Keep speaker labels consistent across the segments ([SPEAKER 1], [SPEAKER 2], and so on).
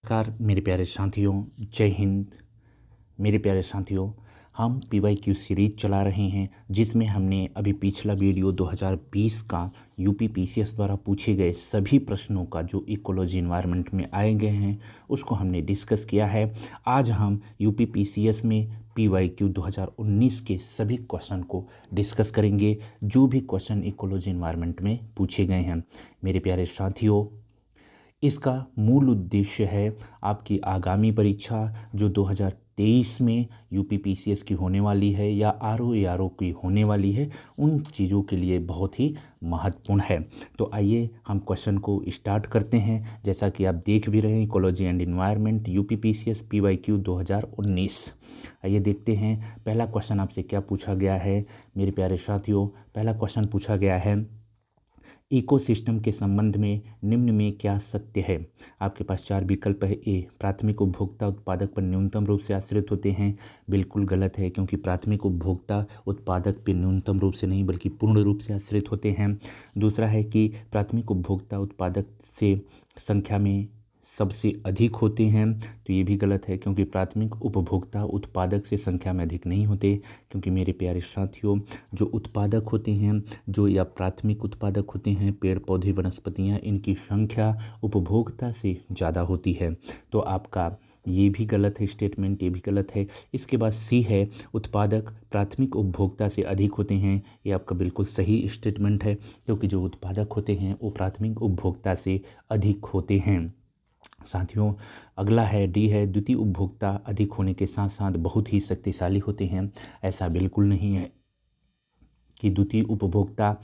[SPEAKER 1] नमस्कार मेरे प्यारे साथियों, जय हिंद। मेरे प्यारे साथियों, हम PYQ सीरीज चला रहे हैं जिसमें हमने अभी पिछला वीडियो 2020 का यूपी PCS द्वारा पूछे गए सभी प्रश्नों का जो इकोलॉजी इन्वायरमेंट में आए गए हैं उसको हमने डिस्कस किया है। आज हम यूपी PCS में PYQ 2019 के सभी क्वेश्चन को डिस्कस करेंगे जो भी क्वेश्चन इकोलॉजी इन्वायरमेंट में पूछे गए हैं। मेरे प्यारे साथियों, इसका मूल उद्देश्य है आपकी आगामी परीक्षा जो 2023 में यूपी PCS की होने वाली है या RO की होने वाली है, उन चीज़ों के लिए बहुत ही महत्वपूर्ण है। तो आइए हम क्वेश्चन को स्टार्ट करते हैं। जैसा कि आप देख भी रहे हैं, ecology and environment UP PCS PYQ 2019। आइए देखते हैं पहला क्वेश्चन आपसे क्या पूछा गया है। मेरे प्यारे साथियों, पहला क्वेश्चन पूछा गया है, इकोसिस्टम के संबंध में निम्न में क्या सत्य है। आपके पास चार विकल्प है। ए, प्राथमिक उपभोक्ता उत्पादक पर न्यूनतम रूप से आश्रित होते हैं। बिल्कुल गलत है, क्योंकि प्राथमिक उपभोक्ता उत्पादक पर न्यूनतम रूप से नहीं बल्कि पूर्ण रूप से आश्रित होते हैं। दूसरा है कि प्राथमिक उपभोक्ता उत्पादक से संख्या में सबसे अधिक होते हैं। तो ये भी गलत है, क्योंकि प्राथमिक उपभोक्ता उत्पादक से संख्या में अधिक नहीं होते। क्योंकि मेरे प्यारे साथियों, जो उत्पादक होते हैं, जो या प्राथमिक उत्पादक होते हैं, पेड़ पौधे वनस्पतियाँ, इनकी संख्या उपभोक्ता से ज़्यादा होती है। तो आपका ये भी गलत है, स्टेटमेंट ये भी गलत है। इसके बाद सी है, उत्पादक प्राथमिक उपभोक्ता से अधिक होते हैं। ये आपका बिल्कुल सही स्टेटमेंट है, क्योंकि जो उत्पादक होते हैं वो प्राथमिक उपभोक्ता से अधिक होते हैं। साथियों, अगला है डी है, द्वितीय उपभोक्ता अधिक होने के साथ साथ बहुत ही शक्तिशाली होते हैं। ऐसा बिल्कुल नहीं है कि द्वितीय उपभोक्ता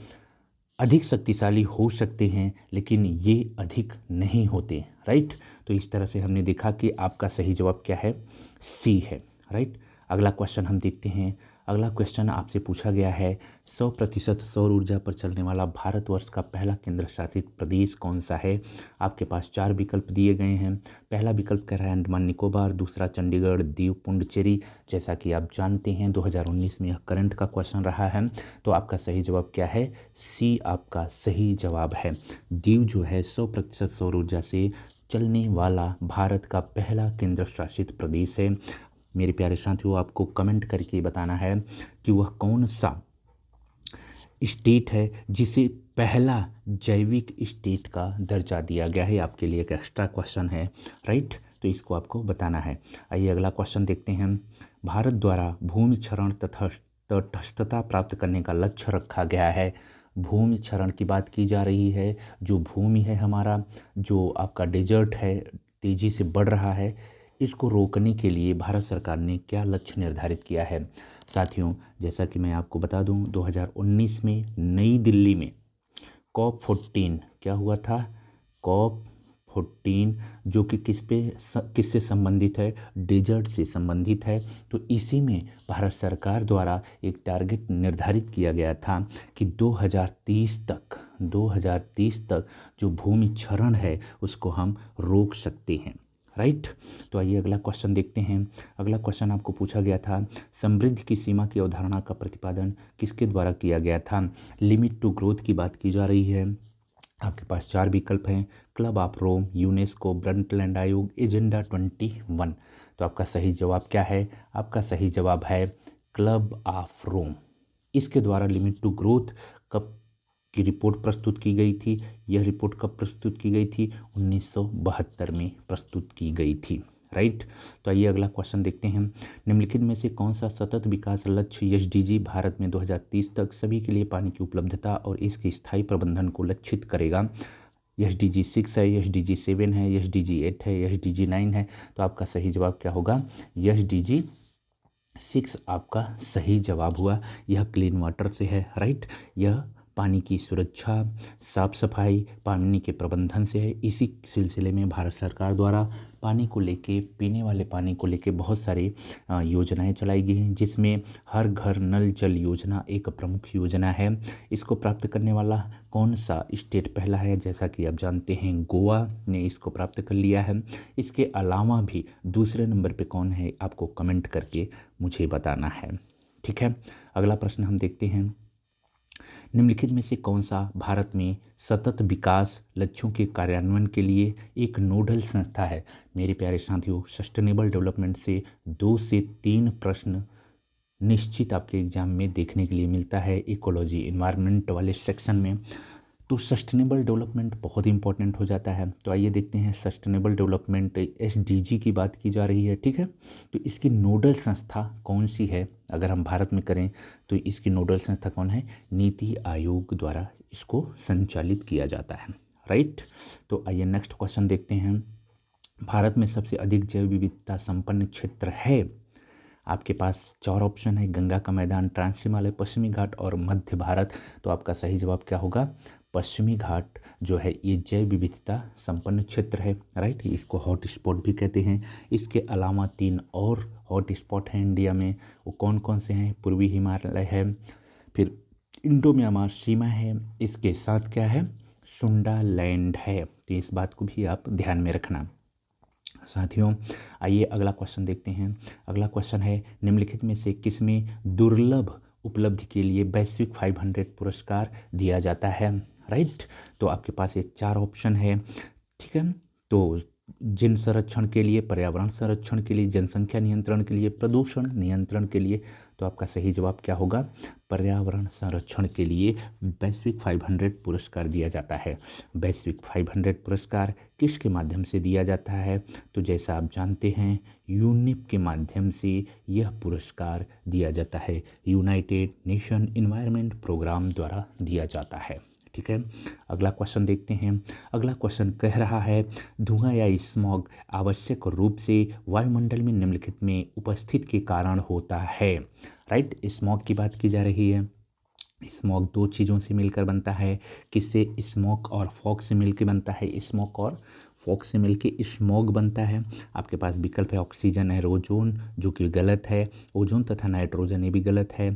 [SPEAKER 1] अधिक शक्तिशाली हो सकते हैं, लेकिन ये अधिक नहीं होते। राइट। तो इस तरह से हमने देखा कि आपका सही जवाब क्या है, सी है। राइट। अगला क्वेश्चन हम देखते हैं। अगला क्वेश्चन आपसे पूछा गया है, 100% सौर ऊर्जा पर चलने वाला भारतवर्ष का पहला केंद्र शासित प्रदेश कौन सा है। आपके पास चार विकल्प दिए गए हैं। पहला विकल्प कह रहा है अंडमान निकोबार, दूसरा चंडीगढ़, दीव, पुडुचेरी। जैसा कि आप जानते हैं 2019 में यह करंट का क्वेश्चन रहा है। तो आपका सही जवाब क्या है, सी आपका सही जवाब है। दीव जो है 100% सौर ऊर्जा से चलने वाला भारत का पहला केंद्र शासित प्रदेश है। मेरे प्यारे साथियों, आपको कमेंट करके बताना है कि वह कौन सा स्टेट है जिसे पहला जैविक स्टेट का दर्जा दिया गया है। आपके लिए एक एक्स्ट्रा क्वेश्चन है। राइट। तो इसको आपको बताना है। आइए अगला क्वेश्चन देखते हैं। भारत द्वारा भूमि क्षरण तथा तटस्थता प्राप्त करने का लक्ष्य रखा गया है। भूमि क्षरण की बात की जा रही है। जो भूमि है हमारा, जो आपका डेजर्ट है, तेज़ी से बढ़ रहा है, इसको रोकने के लिए भारत सरकार ने क्या लक्ष्य निर्धारित किया है। साथियों, जैसा कि मैं आपको बता दूं, 2019 में नई दिल्ली में COP14 क्या हुआ था, COP14, जो कि किससे संबंधित है, डेजर्ट से संबंधित है। तो इसी में भारत सरकार द्वारा एक टारगेट निर्धारित किया गया था कि 2030 तक जो भूमि क्षरण है उसको हम रोक सकते हैं। राइट। तो आइए अगला क्वेश्चन देखते हैं। अगला क्वेश्चन आपको पूछा गया था, समृद्धि की सीमा की अवधारणा का प्रतिपादन किसके द्वारा किया गया था। लिमिट टू ग्रोथ की बात की जा रही है। आपके पास चार विकल्प हैं, club of Rome, UNESCO, Brundtland आयोग, एजेंडा 21। तो आपका सही जवाब क्या है, आपका सही जवाब है क्लब ऑफ रोम। इसके द्वारा लिमिट टू ग्रोथ कब की रिपोर्ट प्रस्तुत की गई थी। यह रिपोर्ट कब प्रस्तुत की गई थी, 1972 में प्रस्तुत की गई थी। राइट। तो आइए अगला क्वेश्चन देखते हैं। निम्नलिखित में से कौन सा सतत विकास लक्ष्य SDG भारत में 2030 तक सभी के लिए पानी की उपलब्धता और इसके स्थायी प्रबंधन को लक्षित करेगा। SDG 6 है, SDG 7 है, SDG 8 है, SDG 9 है। तो आपका सही जवाब क्या होगा, SDG 6 आपका सही जवाब हुआ। यह क्लीन वाटर से है। राइट। यह पानी की सुरक्षा, साफ सफाई, पानी के प्रबंधन से है। इसी सिलसिले में भारत सरकार द्वारा पानी को लेके, पीने वाले पानी को लेके बहुत सारी योजनाएं चलाई गई हैं, जिसमें हर घर नल जल योजना एक प्रमुख योजना है। इसको प्राप्त करने वाला कौन सा स्टेट पहला है, जैसा कि आप जानते हैं गोवा ने इसको प्राप्त कर लिया है। इसके अलावा भी दूसरे नंबर पे कौन है, आपको कमेंट करके मुझे बताना है। ठीक है। अगला प्रश्न हम देखते हैं। निम्नलिखित में से कौन सा भारत में सतत विकास लक्ष्यों के कार्यान्वयन के लिए एक नोडल संस्था है? मेरे प्यारे साथियों, सस्टेनेबल डेवलपमेंट से 2 से 3 प्रश्न निश्चित आपके एग्जाम में देखने के लिए मिलता है इकोलॉजी इन्वायरमेंट वाले सेक्शन में। तो सस्टेनेबल डेवलपमेंट बहुत इंपॉर्टेंट हो जाता है। तो आइए देखते हैं, सस्टेनेबल डेवलपमेंट एसडीजी की बात की जा रही है, ठीक है। तो इसकी नोडल संस्था कौन सी है? अगर हम भारत में करें तो इसकी नोडल संस्था कौन है? नीति आयोग द्वारा इसको संचालित किया जाता है, राइट। तो आइए नेक्स्ट क्वेश्चन देखते हैं। भारत में सबसे अधिक जैव विविधता संपन्न क्षेत्र है? आपके पास 4 ऑप्शन है, गंगा का मैदान, ट्रांस हिमालय, पश्चिमी घाट और मध्य भारत। तो आपका सही जवाब क्या होगा? पश्चिमी घाट जो है ये जैव विविधता संपन्न क्षेत्र है, राइट। इसको हॉट स्पॉट भी कहते हैं। इसके अलावा 3 और हॉट स्पॉट हैं इंडिया में। वो कौन कौन से हैं? पूर्वी हिमालय है, फिर इंडो म्यांमार सीमा है, इसके साथ क्या है? सुंडा लैंड है। तो इस बात को भी आप ध्यान में रखना साथियों। आइए अगला क्वेश्चन देखते हैं। अगला क्वेश्चन है, निम्नलिखित में से किसमें दुर्लभ उपलब्धि के लिए वैश्विक 500 पुरस्कार दिया जाता है, राइट। तो आपके पास ये 4 ऑप्शन है, ठीक है। तो जिन संरक्षण के लिए, पर्यावरण संरक्षण के लिए, जनसंख्या नियंत्रण के लिए, प्रदूषण नियंत्रण के लिए। तो आपका सही जवाब क्या होगा? पर्यावरण संरक्षण के लिए वैश्विक 500 पुरस्कार दिया जाता है। वैश्विक 500 पुरस्कार किसके माध्यम से दिया जाता है? तो जैसा आप जानते हैं, यूनिप के माध्यम से यह पुरस्कार दिया जाता है। यूनाइटेड नेशन एनवायरनमेंट प्रोग्राम द्वारा दिया जाता है, ठीक है। अगला क्वेश्चन देखते हैं। अगला क्वेश्चन कह रहा है, धुआं या स्मॉग आवश्यक रूप से वायुमंडल में निम्नलिखित में उपस्थित के कारण होता है, राइट। स्मॉग की बात की जा रही है। स्मॉग 2 चीज़ों से मिलकर बनता है। किससे? स्मोक और फॉग से मिलकर बनता है। स्मोक और फॉग से मिलकर स्मॉग बनता है। आपके पास विकल्प है ऑक्सीजन है, ओजोन, जो कि गलत है। ओजोन तथा नाइट्रोजन, ये भी गलत है।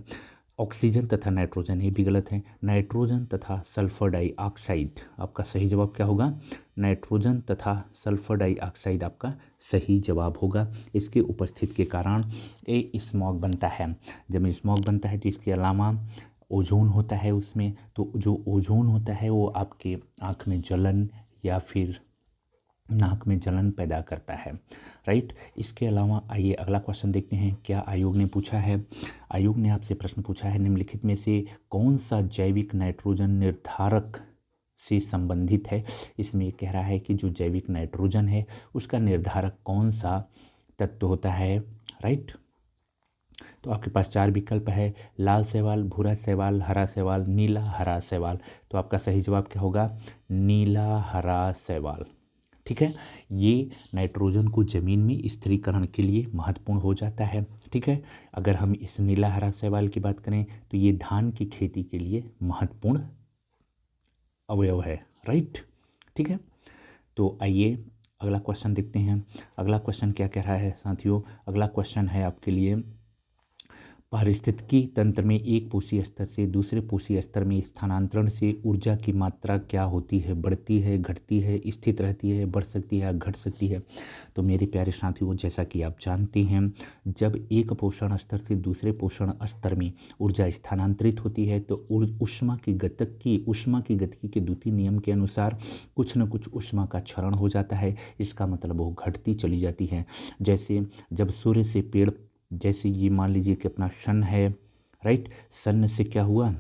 [SPEAKER 1] ऑक्सीजन तथा नाइट्रोजन, ये भी गलत है। नाइट्रोजन तथा सल्फर डाइऑक्साइड, आपका सही जवाब क्या होगा? नाइट्रोजन तथा सल्फर डाइऑक्साइड आपका सही जवाब होगा। इसके उपस्थिति के कारण ये स्मॉग बनता है। जब स्मॉग बनता है तो इसके अलावा ओजोन होता है उसमें। तो जो ओजोन होता है वो आपके आँख में जलन या फिर नाक में जलन पैदा करता है, राइट। इसके अलावा आइए अगला क्वेश्चन देखते हैं, क्या आयोग ने पूछा है। आयोग ने आपसे प्रश्न पूछा है, निम्नलिखित में से कौन सा जैविक नाइट्रोजन निर्धारक से संबंधित है। इसमें कह रहा है कि जो जैविक नाइट्रोजन है उसका निर्धारक कौन सा तत्व होता है, राइट। तो आपके पास 4 विकल्प है, लाल शैवाल, भूरा शैवाल, हरा शैवाल, नीला हरा शैवाल। तो आपका सही जवाब क्या होगा? नीला हरा शैवाल, ठीक है। ये नाइट्रोजन को ज़मीन में स्थिरीकरण के लिए महत्वपूर्ण हो जाता है, ठीक है। अगर हम इस नीला हरा शैवाल की बात करें तो ये धान की खेती के लिए महत्वपूर्ण अवयव है, राइट, ठीक है। तो आइए अगला क्वेश्चन देखते हैं। अगला क्वेश्चन क्या कह रहा है साथियों? अगला क्वेश्चन है आपके लिए, पारिस्थितिकी तंत्र में एक पोषी स्तर से दूसरे पोषी स्तर में स्थानांतरण से ऊर्जा की मात्रा क्या होती है? बढ़ती है, घटती है, स्थित रहती है, बढ़ सकती है या घट सकती है? तो मेरे प्यारे साथियों, जैसा कि आप जानते हैं, जब एक पोषण स्तर से दूसरे पोषण स्तर में ऊर्जा स्थानांतरित होती है तो ऊष्मा की गतिकी के द्वितीय नियम के अनुसार कुछ न कुछ ऊष्मा का क्षरण हो जाता है। इसका मतलब वो घटती चली जाती है। जैसे जब सूर्य से पेड़, जैसे ये मान लीजिए कि अपना सन है, राइट। सन से क्या हुआ?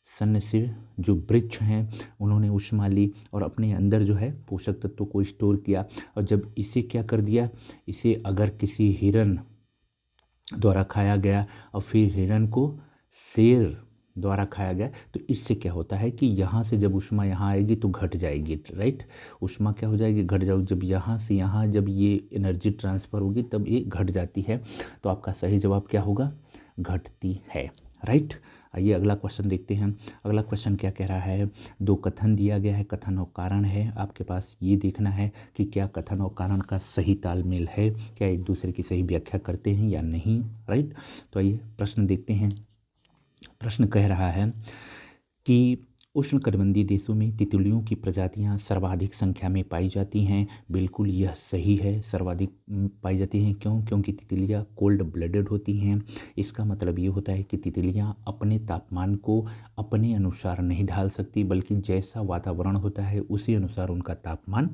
[SPEAKER 1] सन से जो वृक्ष हैं उन्होंने ऊष्मा ली और अपने अंदर जो है पोषक तत्वों को स्टोर किया। और जब इसे क्या कर दिया, इसे अगर किसी हिरन द्वारा खाया गया और फिर हिरन को शेर द्वारा खाया गया, तो इससे क्या होता है कि यहाँ से जब ऊष्मा यहाँ आएगी तो घट जाएगी, राइट। ऊष्मा क्या हो जाएगी? घट जाएगी। जब यहाँ से यहाँ जब ये एनर्जी ट्रांसफ़र होगी तब ये घट जाती है। तो आपका सही जवाब क्या होगा? घटती है, राइट। आइए अगला क्वेश्चन देखते हैं। अगला क्वेश्चन क्या कह रहा है? 2 कथन दिया गया है, कथन और कारण है। आपके पास ये देखना है कि क्या कथन और कारण का सही तालमेल है, क्या एक दूसरे की सही व्याख्या करते हैं या नहीं, राइट। तो आइए प्रश्न देखते हैं। प्रश्न कह रहा है कि उष्णकटिबंधीय देशों में तितलियों की प्रजातियां सर्वाधिक संख्या में पाई जाती हैं। बिल्कुल यह सही है, सर्वाधिक पाई जाती हैं। क्यों? क्योंकि तितलियां कोल्ड ब्लडेड होती हैं। इसका मतलब ये होता है कि तितलियां अपने तापमान को अपने अनुसार नहीं ढाल सकती, बल्कि जैसा वातावरण होता है उसी अनुसार उनका तापमान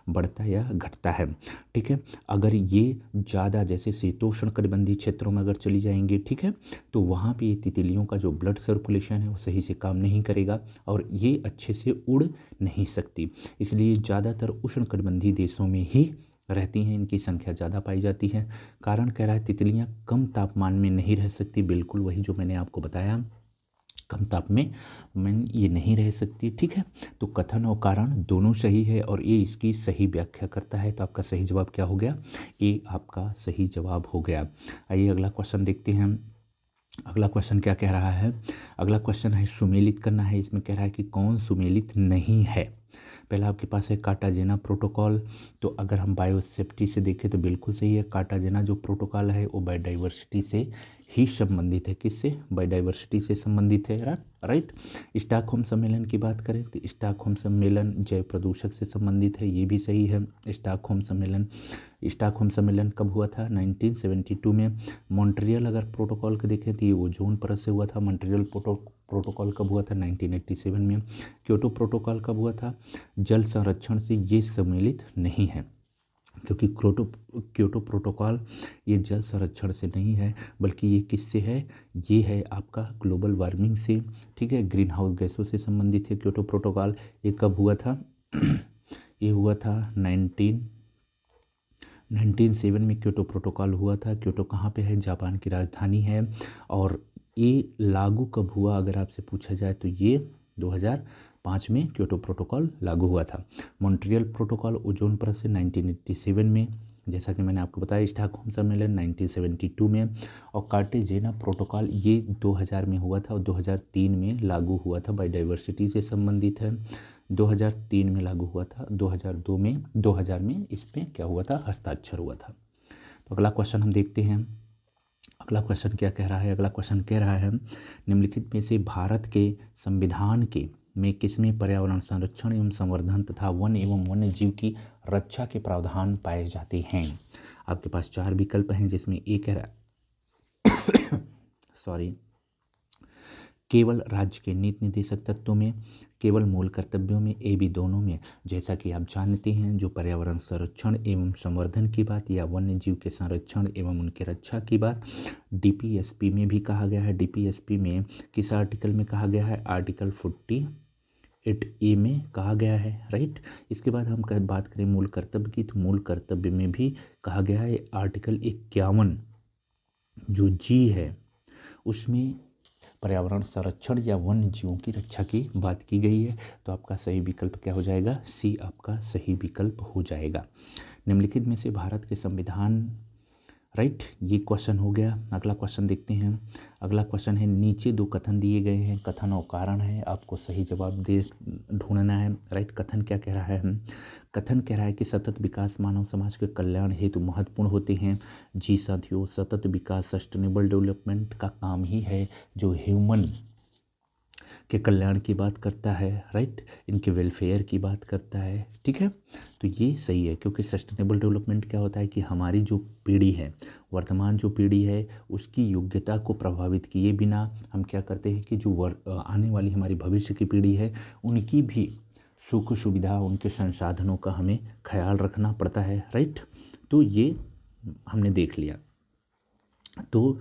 [SPEAKER 1] बढ़ता या घटता है। ठीक है, अगर ये ज़्यादा जैसे शीतोष्णकटिबंधीय क्षेत्रों में अगर चली जाएंगी, ठीक है, तो वहाँ पे तितलियों का जो ब्लड सर्कुलेशन है वो सही से काम नहीं करेगा और ये अच्छे से उड़ नहीं सकती। इसलिए ज़्यादातर उष्णकटिबंधीय देशों में ही रहती हैं, इनकी संख्या ज़्यादा पाई जाती है। कारण कह रहा है तितलियाँ कम तापमान में नहीं रह सकती, बिल्कुल वही जो मैंने आपको बताया, कम तापमान में ये नहीं रह सकती। ठीक है, तो कथन और कारण दोनों सही है और ये इसकी सही व्याख्या करता है। तो आपका सही जवाब क्या हो गया? ये आपका सही जवाब हो गया। आइए अगला क्वेश्चन देखते हैं। अगला क्वेश्चन क्या कह रहा है? अगला क्वेश्चन है सुमेलित करना है। इसमें कह रहा है कि कौन सुमेलित नहीं है। पहला आपके पास है कार्टाजेना प्रोटोकॉल। तो अगर हम बायोसेफ्टी से देखें तो बिल्कुल सही है। कार्टाजेना जो प्रोटोकॉल है वो बायोडाइवर्सिटी से ही संबंधित है। किससे? बायोडाइवर्सिटी से संबंधित है, राइट। स्टॉकहोम सम्मेलन की बात करें तो स्टॉकहोम सम्मेलन जैव प्रदूषक से संबंधित है, ये भी सही है। स्टॉकहोम सम्मेलन कब हुआ था? 1972 में। मॉन्ट्रियल अगर प्रोटोकॉल को देखें तो ये ओजोन परत से हुआ था। मॉन्ट्रियल प्रोटोकॉल कब हुआ था? 1987 में। क्योटो प्रोटोकॉल कब हुआ था? जल संरक्षण से ये सम्मिलित नहीं है, क्योंकि क्योटो प्रोटोकॉल ये जल संरक्षण से नहीं है, बल्कि ये किससे है? ये है आपका ग्लोबल वार्मिंग से। ठीक है, ग्रीन हाउस गैसों से संबंधित है क्योटो प्रोटोकॉल। ये कब हुआ था? ये हुआ था 1907 में क्योटो प्रोटोकॉल हुआ था। क्योटो कहाँ पे है? जापान की राजधानी है। और ये लागू कब हुआ अगर आपसे पूछा जाए तो ये 2005 में क्योटो प्रोटोकॉल लागू हुआ था। मॉन्ट्रियल प्रोटोकॉल ओजोन परत से 1987 में, जैसा कि मैंने आपको बताया। स्टॉकहोम सम्मेलन 1972 में। और कार्टेजेना प्रोटोकॉल ये 2000 में हुआ था और 2003 में लागू हुआ था, बायोडाइवर्सिटी से संबंधित है। 2003 में लागू हुआ था, 2000 में इस पर क्या हुआ था? हस्ताक्षर हुआ था। तो अगला क्वेश्चन हम देखते हैं। अगला क्वेश्चन क्या कह रहा है? अगला क्वेश्चन कह रहा है निम्नलिखित में से भारत के संविधान के में किसमें पर्यावरण संरक्षण एवं संवर्धन तथा वन एवं वन्य जीव की रक्षा के प्रावधान पाए जाते हैं। आपके पास 4 विकल्प हैं, जिसमें एक कह रहा सॉरी केवल राज्य के नीति निर्देशक तत्वों में, केवल मूल कर्तव्यों में, ए बी दोनों में। जैसा कि आप जानते हैं, जो पर्यावरण संरक्षण एवं संवर्धन की बात या वन्य जीव के संरक्षण एवं उनकी रक्षा की बात डीपीएसपी में भी कहा गया है। डीपीएसपी में किस आर्टिकल में कहा गया है? आर्टिकल 48A में कहा गया है, राइट। इसके बाद हम बात करें मूल कर्तव्य की, तो मूल कर्तव्य में भी कहा गया है। आर्टिकल 51 जो जी है उसमें पर्यावरण संरक्षण या वन्य जीवों की रक्षा की बात की गई है। तो आपका सही विकल्प क्या हो जाएगा? सी आपका सही विकल्प हो जाएगा। निम्नलिखित में से भारत के संविधान, राइट, ये क्वेश्चन हो गया। अगला क्वेश्चन देखते हैं। अगला क्वेश्चन है नीचे 2 कथन दिए गए हैं, कथन और कारण है, आपको सही जवाब ढूंढना है, राइट। कथन क्या कह रहा है? कथन कह रहा है कि सतत विकास मानव समाज के कल्याण हेतु महत्वपूर्ण होते हैं। जी साथियों, सतत विकास सस्टेनेबल डेवलपमेंट का काम ही है, जो ह्यूमन के कल्याण की बात करता है, राइट, इनके वेलफेयर की बात करता है। ठीक है, तो ये सही है, क्योंकि सस्टेनेबल डेवलपमेंट क्या होता है कि हमारी जो पीढ़ी है, वर्तमान जो पीढ़ी है, उसकी योग्यता को प्रभावित किए बिना हम क्या करते हैं कि जो आने वाली हमारी भविष्य की पीढ़ी है, उनकी भी सुख सुविधा, उनके संसाधनों का हमें ख्याल रखना पड़ता है, राइट। तो ये हमने देख लिया। तो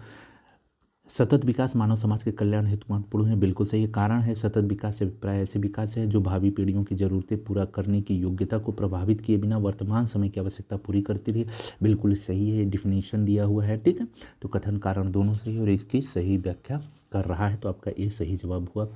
[SPEAKER 1] सतत विकास मानव समाज के कल्याण हेतु महत्वपूर्ण है, बिल्कुल सही है। कारण है सतत विकास से अभिप्राय ऐसे विकास है जो भावी पीढ़ियों की जरूरतें पूरा करने की योग्यता को प्रभावित किए बिना वर्तमान समय की आवश्यकता पूरी करती रहे, बिल्कुल सही है। डिफिनीशन दिया हुआ है, ठीक है। तो कथन कारण दोनों सही और इसकी सही व्याख्या कर रहा है, तो आपका ये सही जवाब हुआ।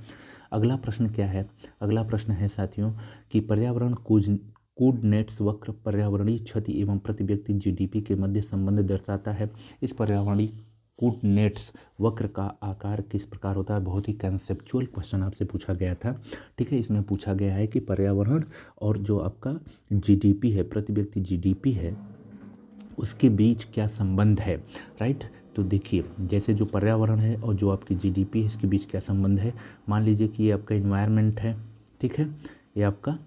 [SPEAKER 1] अगला प्रश्न क्या है? अगला प्रश्न है साथियों कि पर्यावरण कोऑर्डिनेट्स वक्र पर्यावरणीय क्षति एवं प्रति व्यक्ति जीडीपी के मध्य संबंध दर्शाता है। इस पर्यावरणीय कोऑर्डिनेट्स वक्र का आकार किस प्रकार होता है? बहुत ही कंसेप्चुअल क्वेश्चन आपसे पूछा गया था, ठीक है। इसमें पूछा गया है कि पर्यावरण और जो आपका जीडीपी है, प्रति व्यक्ति जीडीपी है, उसके बीच क्या संबंध है, राइट। तो देखिए जैसे जो पर्यावरण है और जो आपकी जीडीपी है इसके बीच क्या संबंध है। मान लीजिए कि ये आपका इन्वायरमेंट है, ठीक है, ये आपका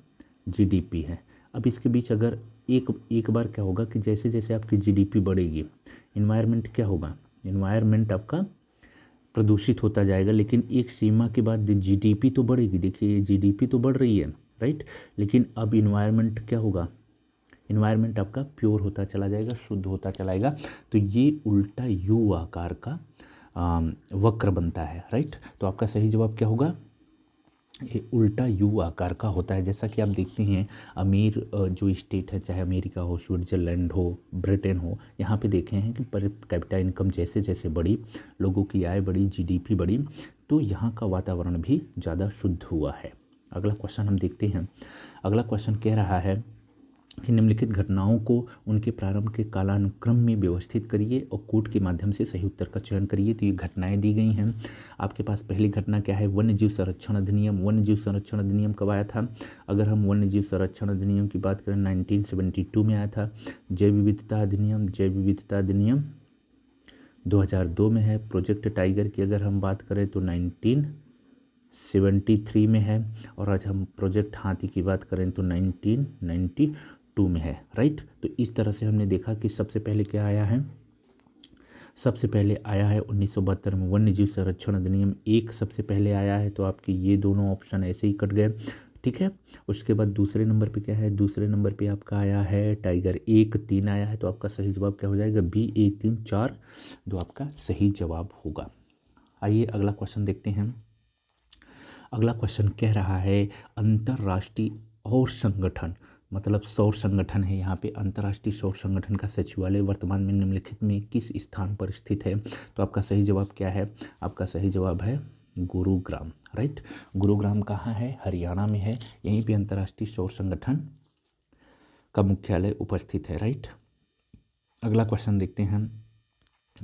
[SPEAKER 1] जीडीपी है। अब इसके बीच अगर एक एक बार क्या होगा कि जैसे जैसे आपकी जीडीपी बढ़ेगी, इन्वायरमेंट क्या होगा, इन्वायरमेंट आपका प्रदूषित होता जाएगा। लेकिन एक सीमा के बाद जीडीपी तो बढ़ेगी, देखिए जीडीपी तो बढ़ रही है, राइट। लेकिन अब इन्वायरमेंट क्या होगा, इन्वायरमेंट आपका प्योर होता चला जाएगा, शुद्ध होता चलाएगा। तो ये उल्टा यू आकार का वक्र बनता है, राइट। तो आपका सही जवाब क्या होगा, ये उल्टा यू आकार का होता है। जैसा कि आप देखते हैं अमीर जो स्टेट है, चाहे अमेरिका हो, स्विट्ज़रलैंड हो, ब्रिटेन हो, यहाँ पे देखे हैं कि पर कैपिटा इनकम जैसे जैसे बढ़ी, लोगों की आय बढ़ी, जीडीपी बढ़ी, तो यहाँ का वातावरण भी ज़्यादा शुद्ध हुआ है। अगला क्वेश्चन हम देखते हैं। अगला क्वेश्चन कह रहा है कि निम्नलिखित घटनाओं को उनके प्रारंभ के कालानुक्रम में व्यवस्थित करिए और कोड के माध्यम से सही उत्तर का चयन करिए। तो ये घटनाएं दी गई हैं आपके पास। पहली घटना क्या है, वन्य जीव संरक्षण अधिनियम। वन्य जीव संरक्षण अधिनियम कब आया था, अगर हम वन्य जीव संरक्षण अधिनियम की बात करें 1972 में आया था। जैव विविधता अधिनियम, जैव विविधता अधिनियम 2002 में है। प्रोजेक्ट टाइगर की अगर हम बात करें तो 1973 में है। और आज हम प्रोजेक्ट हाथी की बात करें तो 1992 में है, राइट। तो इस तरह से हमने देखा कि सबसे पहले क्या आया है, सबसे पहले आया है 1972 में वन्य जीव संरक्षण अधिनियम एक सबसे पहले आया है। तो आपके ये दोनों ऑप्शन ऐसे ही कट गए, ठीक है। उसके बाद दूसरे नंबर पे क्या है, दूसरे नंबर पे आपका आया है टाइगर 1-3 आया है। तो आपका सही जवाब क्या हो जाएगा, बी 1-3-4 जो आपका सही जवाब होगा। आइए अगला क्वेश्चन देखते हैं। अगला क्वेश्चन कह रहा है अंतर्राष्ट्रीय और संगठन, मतलब सौर संगठन है यहाँ पे। अंतर्राष्ट्रीय सौर संगठन का सचिवालय वर्तमान में निम्नलिखित में किस स्थान पर स्थित है। तो आपका सही जवाब क्या है, आपका सही जवाब है गुरुग्राम, राइट। गुरुग्राम कहाँ है, हरियाणा में है। यहीं पे अंतर्राष्ट्रीय सौर संगठन का मुख्यालय उपस्थित है, राइट। अगला क्वेश्चन देखते हैं।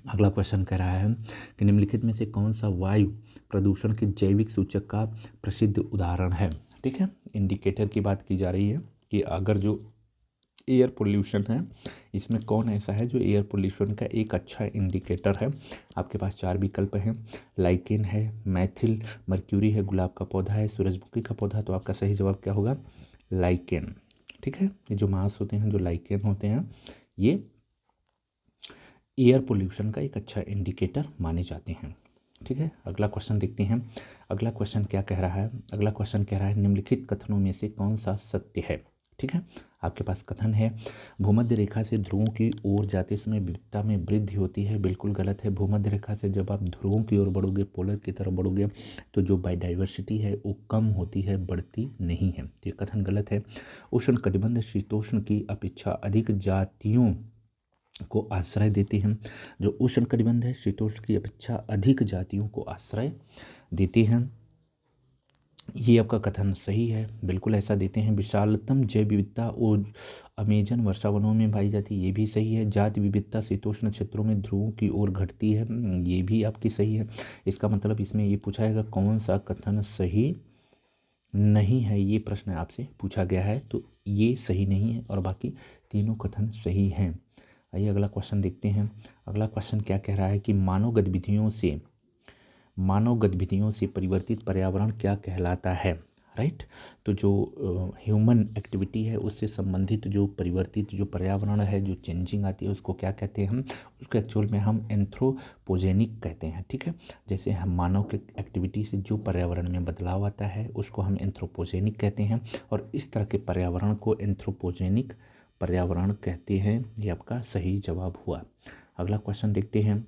[SPEAKER 1] अगला क्वेश्चन कह रहा है कि निम्नलिखित में से कौन सा वायु प्रदूषण के जैविक सूचक का प्रसिद्ध उदाहरण है, ठीक है। इंडिकेटर की बात की जा रही है कि अगर जो एयर पोल्यूशन है इसमें कौन ऐसा है जो एयर पोल्यूशन का एक अच्छा इंडिकेटर है। आपके पास 4 विकल्प हैं, लाइकेन है, मैथिल मर्क्यूरी है, गुलाब का पौधा है, सूरजमुखी का पौधा। तो आपका सही जवाब क्या होगा, लाइकेन, ठीक है। ये जो मांस होते हैं, जो लाइकेन होते हैं, ये एयर पोल्यूशन का एक अच्छा इंडिकेटर माने जाते हैं, ठीक है। अगला क्वेश्चन देखते हैं। अगला क्वेश्चन क्या कह रहा है, अगला क्वेश्चन कह रहा है निम्नलिखित कथनों में से कौन सा सत्य है, ठीक है। आपके पास कथन है भूमध्य रेखा से ध्रुवों की ओर जाते समय विविधता में वृद्धि होती है, बिल्कुल गलत है। भूमध्य रेखा से जब आप ध्रुवों की ओर बढ़ोगे, पोलर की तरफ बढ़ोगे, तो जो बायोडाइवर्सिटी है वो कम होती है, बढ़ती नहीं है। तो ये कथन गलत है। उष्ण कटिबंध शीतोष्ण की अपेक्षा अधिक जातियों को आश्रय देते हैं। जो उष्ण कटिबंध है शीतोष्ण की अपेक्षा अधिक जातियों को आश्रय देते हैं, ये आपका कथन सही है, बिल्कुल ऐसा देते हैं। विशालतम जैव विविधता और अमेजन वर्षावनों में पाई जाती है, ये भी सही है। जाति विविधता शीतोष्ण क्षेत्रों में ध्रुवों की ओर घटती है, ये भी आपकी सही है। इसका मतलब इसमें ये पूछा जाएगा कौन सा कथन सही नहीं है, ये प्रश्न आपसे पूछा गया है। तो ये सही नहीं है और बाकी तीनों कथन सही हैं। आइए अगला क्वेश्चन देखते हैं। अगला क्वेश्चन क्या कह रहा है कि मानव गतिविधियों से परिवर्तित पर्यावरण क्या कहलाता है, राइट। तो जो ह्यूमन एक्टिविटी है उससे संबंधित जो परिवर्तित जो पर्यावरण है, जो चेंजिंग आती है, उसको क्या कहते हैं हम, उसको एक्चुअल में हम एंथ्रोपोजेनिक कहते हैं, ठीक है। जैसे हम मानव के एक्टिविटी से जो पर्यावरण में बदलाव आता है उसको हम एंथ्रोपोजेनिक कहते हैं, और इस तरह के पर्यावरण को एंथ्रोपोजेनिक पर्यावरण कहते हैं। ये आपका सही जवाब हुआ। अगला क्वेश्चन देखते हैं।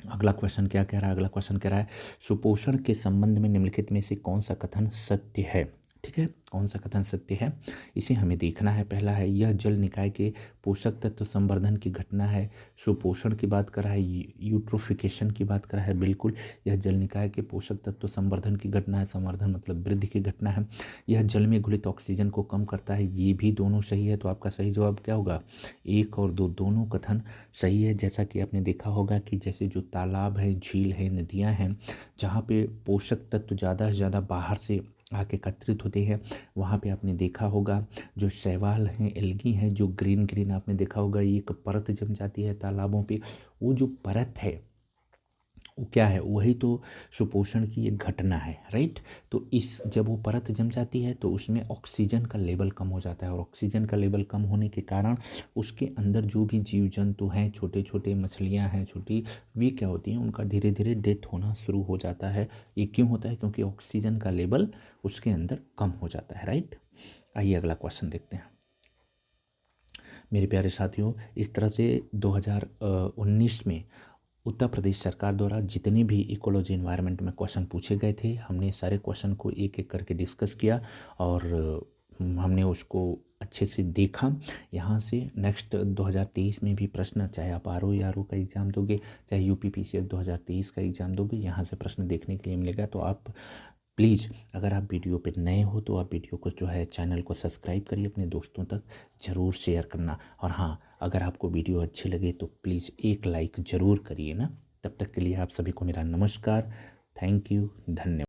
[SPEAKER 1] अगला क्वेश्चन क्या कह रहा है, अगला क्वेश्चन कह रहा है सुपोषण के संबंध में निम्नलिखित में से कौन सा कथन सत्य है, ठीक है। कौन सा कथन सत्य है, इसे हमें देखना है। पहला है यह जल निकाय के पोषक तत्व संवर्धन की घटना है। सुपोषण की बात कर रहा है, यूट्रोफिकेशन की बात कर रहा है, बिल्कुल यह जल निकाय के पोषक तत्व संवर्धन की घटना है। संवर्धन मतलब वृद्धि की घटना है। यह जल में घुलित ऑक्सीजन को कम करता है, ये भी दोनों सही है। तो आपका सही जवाब क्या होगा, 1 और 2 दोनों कथन सही है। जैसा कि आपने देखा होगा कि जैसे जो तालाब है, झील है, नदियाँ हैं, जहाँ पे पोषक तत्व ज़्यादा से ज़्यादा बाहर से आके एकत्रित होते हैं। वहाँ पे आपने देखा होगा जो शैवाल हैं, एल्गी हैं, जो ग्रीन ग्रीन आपने देखा होगा, ये एक परत जम जाती है तालाबों पे। वो जो परत है वो क्या है, वही तो सुपोषण की एक घटना है, राइट। तो इस जब वो परत जम जाती है तो उसमें ऑक्सीजन का लेवल कम हो जाता है, और ऑक्सीजन का लेवल कम होने के कारण उसके अंदर जो भी जीव जंतु हैं, छोटे छोटे मछलियां हैं छोटी, वे क्या होती हैं, उनका धीरे धीरे डेथ होना शुरू हो जाता है। ये क्यों होता है, क्योंकि ऑक्सीजन का लेवल उसके अंदर कम हो जाता है, राइट। आइए अगला क्वेश्चन देखते हैं मेरे प्यारे साथियों। इस तरह से 2019 में उत्तर प्रदेश सरकार द्वारा जितने भी इकोलॉजी एनवायरनमेंट में क्वेश्चन पूछे गए थे, हमने सारे क्वेश्चन को एक एक करके डिस्कस किया और हमने उसको अच्छे से देखा। यहाँ से नेक्स्ट 2023 में भी प्रश्न, चाहे आप आर ओ या आर ओ का एग्ज़ाम दोगे, चाहे यूपी पीसीएस 2023 का एग्ज़ाम दोगे, यहाँ से प्रश्न देखने के लिए मिलेगा। तो आप प्लीज़, अगर आप वीडियो पे नए हो तो आप वीडियो को जो है चैनल को सब्सक्राइब करिए, अपने दोस्तों तक ज़रूर शेयर करना। और हाँ, अगर आपको वीडियो अच्छी लगे तो प्लीज़ एक लाइक ज़रूर करिए ना। तब तक के लिए आप सभी को मेरा नमस्कार। थैंक यू, धन्यवाद।